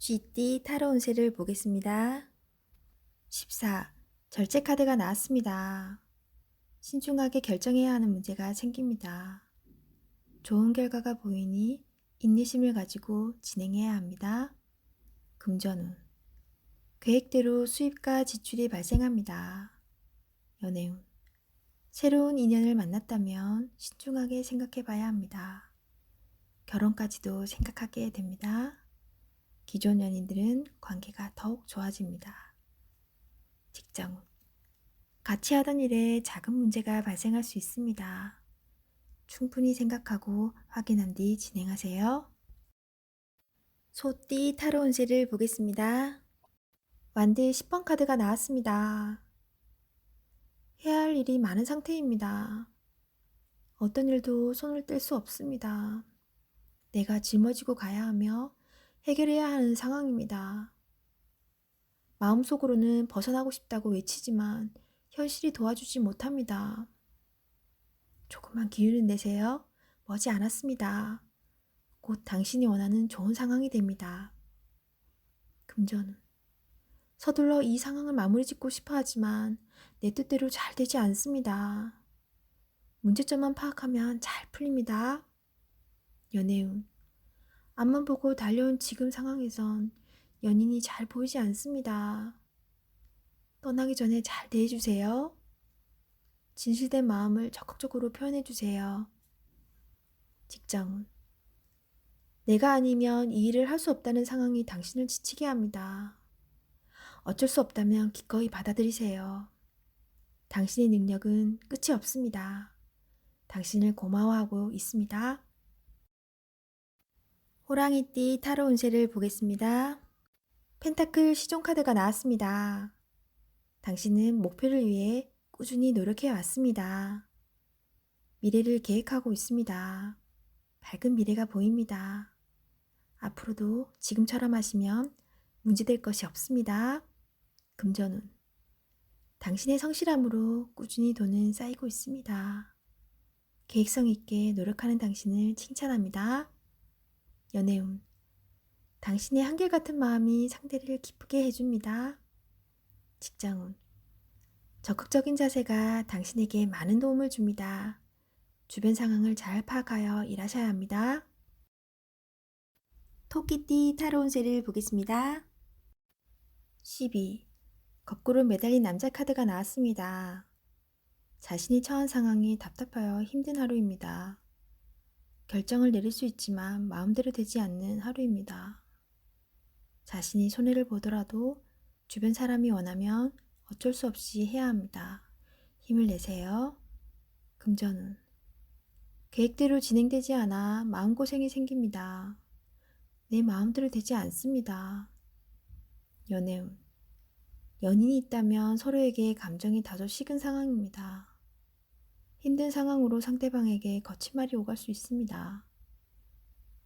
쥐띠 타로 운세를 보겠습니다. 14. 절제 카드가 나왔습니다. 신중하게 결정해야 하는 문제가 생깁니다. 좋은 결과가 보이니 인내심을 가지고 진행해야 합니다. 금전운. 계획대로 수입과 지출이 발생합니다. 연애운. 새로운 인연을 만났다면 신중하게 생각해 봐야 합니다. 결혼까지도 생각하게 됩니다. 기존 연인들은 관계가 더욱 좋아집니다. 직장운. 같이 하던 일에 작은 문제가 발생할 수 있습니다. 충분히 생각하고 확인한 뒤 진행하세요. 소띠 타로 운세를 보겠습니다. 완드 10번 카드가 나왔습니다. 해야 할 일이 많은 상태입니다. 어떤 일도 손을 뗄 수 없습니다. 내가 짊어지고 가야 하며 해결해야 하는 상황입니다. 마음속으로는 벗어나고 싶다고 외치지만 현실이 도와주지 못합니다. 조금만 기운을 내세요. 머지 않았습니다. 곧 당신이 원하는 좋은 상황이 됩니다. 금전운. 서둘러 이 상황을 마무리 짓고 싶어 하지만 내 뜻대로 잘 되지 않습니다. 문제점만 파악하면 잘 풀립니다. 연애운. 앞만 보고 달려온 지금 상황에선 연인이 잘 보이지 않습니다. 떠나기 전에 잘 대해주세요. 진실된 마음을 적극적으로 표현해주세요. 직장운. 내가 아니면 이 일을 할 수 없다는 상황이 당신을 지치게 합니다. 어쩔 수 없다면 기꺼이 받아들이세요. 당신의 능력은 끝이 없습니다. 당신을 고마워하고 있습니다. 호랑이띠 타로 운세를 보겠습니다. 펜타클 시종 카드가 나왔습니다. 당신은 목표를 위해 꾸준히 노력해 왔습니다. 미래를 계획하고 있습니다. 밝은 미래가 보입니다. 앞으로도 지금처럼 하시면 문제될 것이 없습니다. 금전운. 당신의 성실함으로 꾸준히 돈은 쌓이고 있습니다. 계획성 있게 노력하는 당신을 칭찬합니다. 연애운. 당신의 한결같은 마음이 상대를 기쁘게 해줍니다. 직장운. 적극적인 자세가 당신에게 많은 도움을 줍니다. 주변 상황을 잘 파악하여 일하셔야 합니다. 토끼띠 타로 운세를 보겠습니다. 12. 거꾸로 매달린 남자 카드가 나왔습니다. 자신이 처한 상황이 답답하여 힘든 하루입니다. 결정을 내릴 수 있지만 마음대로 되지 않는 하루입니다. 자신이 손해를 보더라도 주변 사람이 원하면 어쩔 수 없이 해야 합니다. 힘을 내세요. 금전운. 계획대로 진행되지 않아 마음고생이 생깁니다. 내 마음대로 되지 않습니다. 연애운. 연인이 있다면 서로에게 감정이 다소 식은 상황입니다. 힘든 상황으로 상대방에게 거친 말이 오갈 수 있습니다.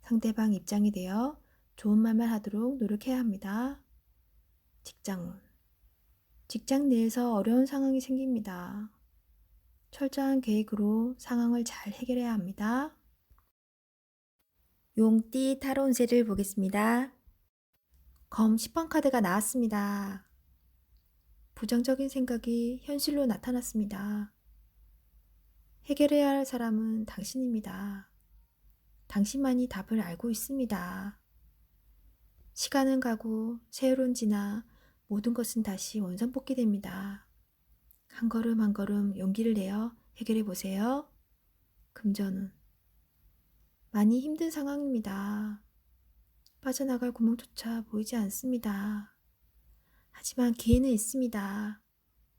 상대방 입장이 되어 좋은 말만 하도록 노력해야 합니다. 직장운. 직장 내에서 어려운 상황이 생깁니다. 철저한 계획으로 상황을 잘 해결해야 합니다. 용띠 타로 운세를 보겠습니다. 검 10번 카드가 나왔습니다. 부정적인 생각이 현실로 나타났습니다. 해결해야 할 사람은 당신입니다. 당신만이 답을 알고 있습니다. 시간은 가고 세월은 지나 모든 것은 다시 원상복귀 됩니다. 한 걸음 한 걸음 용기를 내어 해결해 보세요. 금전운. 많이 힘든 상황입니다. 빠져나갈 구멍조차 보이지 않습니다. 하지만 기회는 있습니다.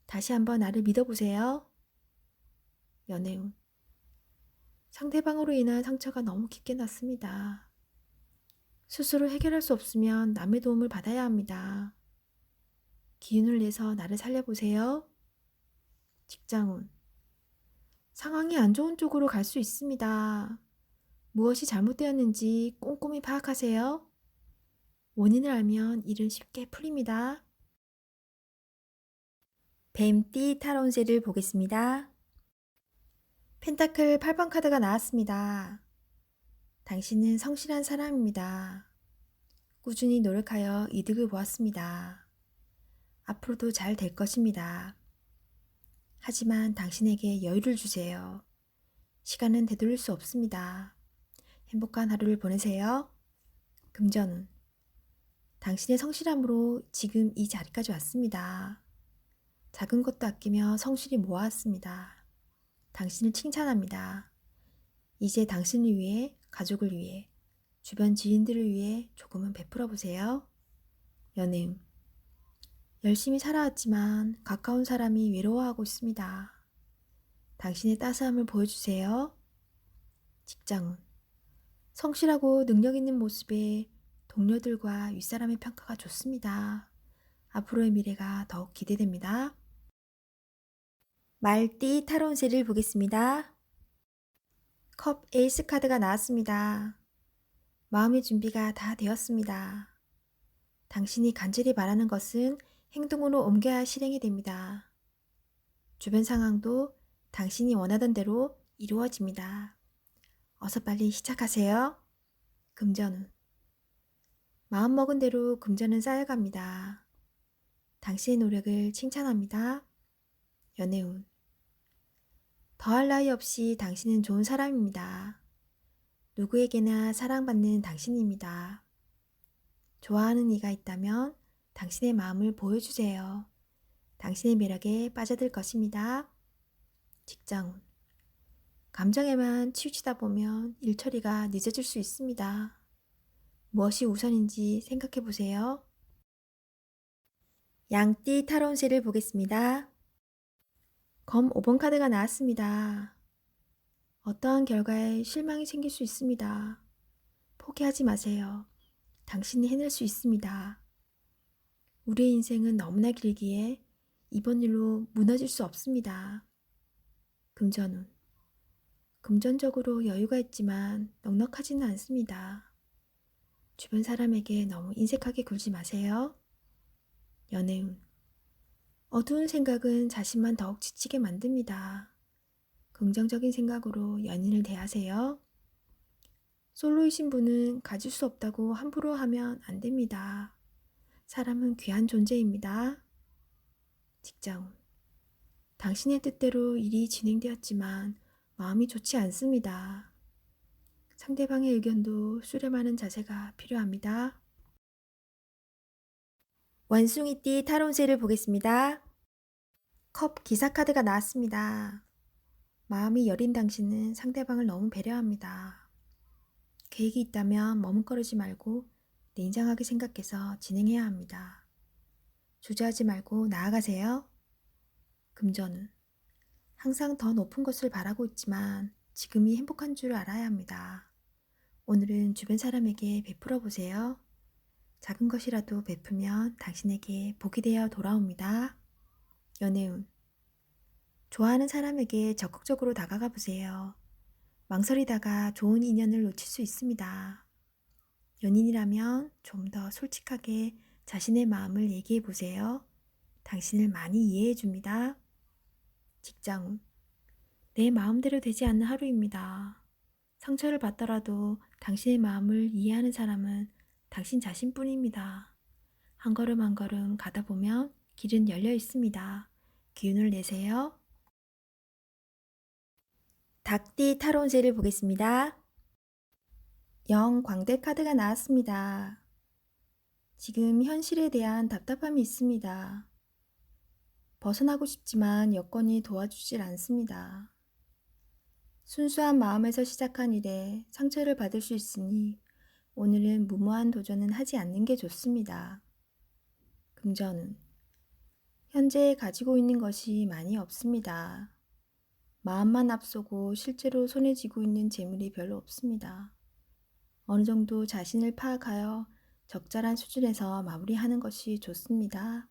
다시 한번 나를 믿어보세요. 연애운. 상대방으로 인한 상처가 너무 깊게 났습니다. 스스로 해결할 수 없으면 남의 도움을 받아야 합니다. 기운을 내서 나를 살려보세요. 직장운. 상황이 안 좋은 쪽으로 갈 수 있습니다. 무엇이 잘못되었는지 꼼꼼히 파악하세요. 원인을 알면 일은 쉽게 풀립니다. 뱀띠 타로 운세를 보겠습니다. 펜타클 8번 카드가 나왔습니다. 당신은 성실한 사람입니다. 꾸준히 노력하여 이득을 보았습니다. 앞으로도 잘 될 것입니다. 하지만 당신에게 여유를 주세요. 시간은 되돌릴 수 없습니다. 행복한 하루를 보내세요. 금전운. 당신의 성실함으로 지금 이 자리까지 왔습니다. 작은 것도 아끼며 성실히 모아왔습니다. 당신을 칭찬합니다. 이제 당신을 위해, 가족을 위해, 주변 지인들을 위해 조금은 베풀어 보세요. 연애운. 열심히 살아왔지만 가까운 사람이 외로워하고 있습니다. 당신의 따스함을 보여주세요. 직장운. 성실하고 능력 있는 모습에 동료들과 윗사람의 평가가 좋습니다. 앞으로의 미래가 더욱 기대됩니다. 말띠 타로운세를 보겠습니다. 컵 에이스 카드가 나왔습니다. 마음의 준비가 다 되었습니다. 당신이 간절히 바라는 것은 행동으로 옮겨야 실행이 됩니다. 주변 상황도 당신이 원하던 대로 이루어집니다. 어서 빨리 시작하세요. 금전운. 마음먹은 대로 금전은 쌓여갑니다. 당신의 노력을 칭찬합니다. 연애운. 더할 나위 없이 당신은 좋은 사람입니다. 누구에게나 사랑받는 당신입니다. 좋아하는 이가 있다면 당신의 마음을 보여주세요. 당신의 매력에 빠져들 것입니다. 직장운. 감정에만 치우치다 보면 일 처리가 늦어질 수 있습니다. 무엇이 우선인지 생각해 보세요. 양띠 타로운세를 보겠습니다. 검 5번 카드가 나왔습니다. 어떠한 결과에 실망이 생길 수 있습니다. 포기하지 마세요. 당신이 해낼 수 있습니다. 우리의 인생은 너무나 길기에 이번 일로 무너질 수 없습니다. 금전운. 금전적으로 여유가 있지만 넉넉하지는 않습니다. 주변 사람에게 너무 인색하게 굴지 마세요. 연애운. 어두운 생각은 자신만 더욱 지치게 만듭니다. 긍정적인 생각으로 연인을 대하세요. 솔로이신 분은 가질 수 없다고 함부로 하면 안 됩니다. 사람은 귀한 존재입니다. 직장운. 당신의 뜻대로 일이 진행되었지만 마음이 좋지 않습니다. 상대방의 의견도 수렴하는 자세가 필요합니다. 원숭이띠 타로운세를 보겠습니다. 컵 기사 카드가 나왔습니다. 마음이 여린 당신은 상대방을 너무 배려합니다. 계획이 있다면 머뭇거리지 말고 냉정하게 생각해서 진행해야 합니다. 주저하지 말고 나아가세요. 금전운. 항상 더 높은 것을 바라고 있지만 지금이 행복한 줄 알아야 합니다. 오늘은 주변 사람에게 베풀어 보세요. 작은 것이라도 베풀면 당신에게 복이 되어 돌아옵니다. 연애운. 좋아하는 사람에게 적극적으로 다가가 보세요. 망설이다가 좋은 인연을 놓칠 수 있습니다. 연인이라면 좀 더 솔직하게 자신의 마음을 얘기해 보세요. 당신을 많이 이해해 줍니다. 직장운. 내 마음대로 되지 않는 하루입니다. 상처를 받더라도 당신의 마음을 이해하는 사람은 당신 자신뿐입니다. 한 걸음 한 걸음 가다 보면 길은 열려 있습니다. 기운을 내세요. 닭띠 타로운세를 보겠습니다. 영광대 카드가 나왔습니다. 지금 현실에 대한 답답함이 있습니다. 벗어나고 싶지만 여건이 도와주질 않습니다. 순수한 마음에서 시작한 일에 상처를 받을 수 있으니 오늘은 무모한 도전은 하지 않는 게 좋습니다. 금전운. 현재 가지고 있는 것이 많이 없습니다. 마음만 앞서고 실제로 손에 쥐고 있는 재물이 별로 없습니다. 어느 정도 자신을 파악하여 적절한 수준에서 마무리하는 것이 좋습니다.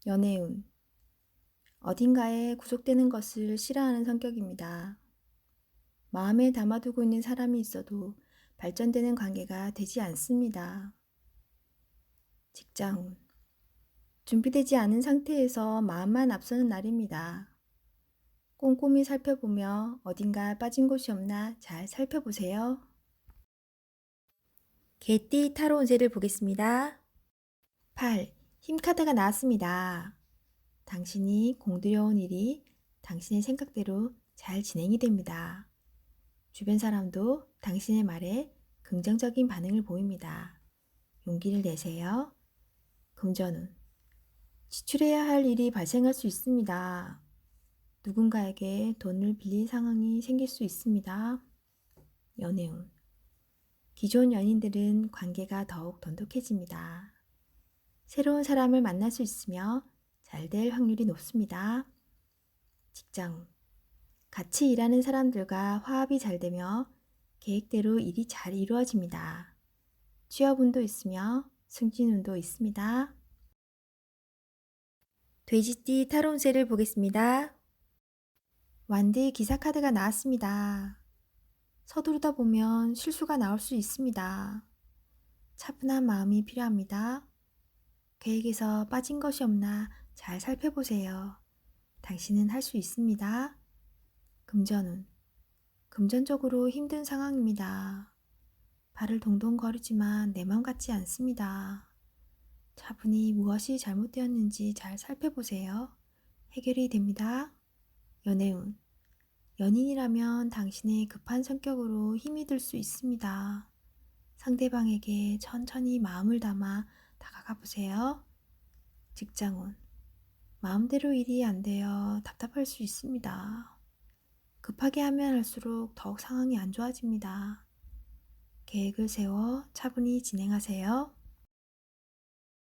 연애운. 어딘가에 구속되는 것을 싫어하는 성격입니다. 마음에 담아두고 있는 사람이 있어도 발전되는 관계가 되지 않습니다. 직장운. 준비되지 않은 상태에서 마음만 앞서는 날입니다. 꼼꼼히 살펴보며 어딘가 빠진 곳이 없나 잘 살펴보세요. 개띠 타로 운세를 보겠습니다. 8. 힘 카드가 나왔습니다. 당신이 공들여온 일이 당신의 생각대로 잘 진행이 됩니다. 주변 사람도 당신의 말에 긍정적인 반응을 보입니다. 용기를 내세요. 금전운. 지출해야 할 일이 발생할 수 있습니다. 누군가에게 돈을 빌릴 상황이 생길 수 있습니다. 연애운. 기존 연인들은 관계가 더욱 돈독해집니다. 새로운 사람을 만날 수 있으며 잘 될 확률이 높습니다. 직장. 같이 일하는 사람들과 화합이 잘 되며 계획대로 일이 잘 이루어집니다. 취업운도 있으며 승진운도 있습니다. 돼지띠 타로 운세를 보겠습니다. 완드 기사 카드가 나왔습니다. 서두르다 보면 실수가 나올 수 있습니다. 차분한 마음이 필요합니다. 계획에서 빠진 것이 없나 잘 살펴보세요. 당신은 할 수 있습니다. 금전운. 금전적으로 힘든 상황입니다. 발을 동동 거리지만 내 맘 같지 않습니다. 차분히 무엇이 잘못되었는지 잘 살펴보세요. 해결이 됩니다. 연애운. 연인이라면 당신의 급한 성격으로 힘이 들 수 있습니다. 상대방에게 천천히 마음을 담아 다가가 보세요. 직장운. 마음대로 일이 안 되어 답답할 수 있습니다. 급하게 하면 할수록 더욱 상황이 안 좋아집니다. 계획을 세워 차분히 진행하세요.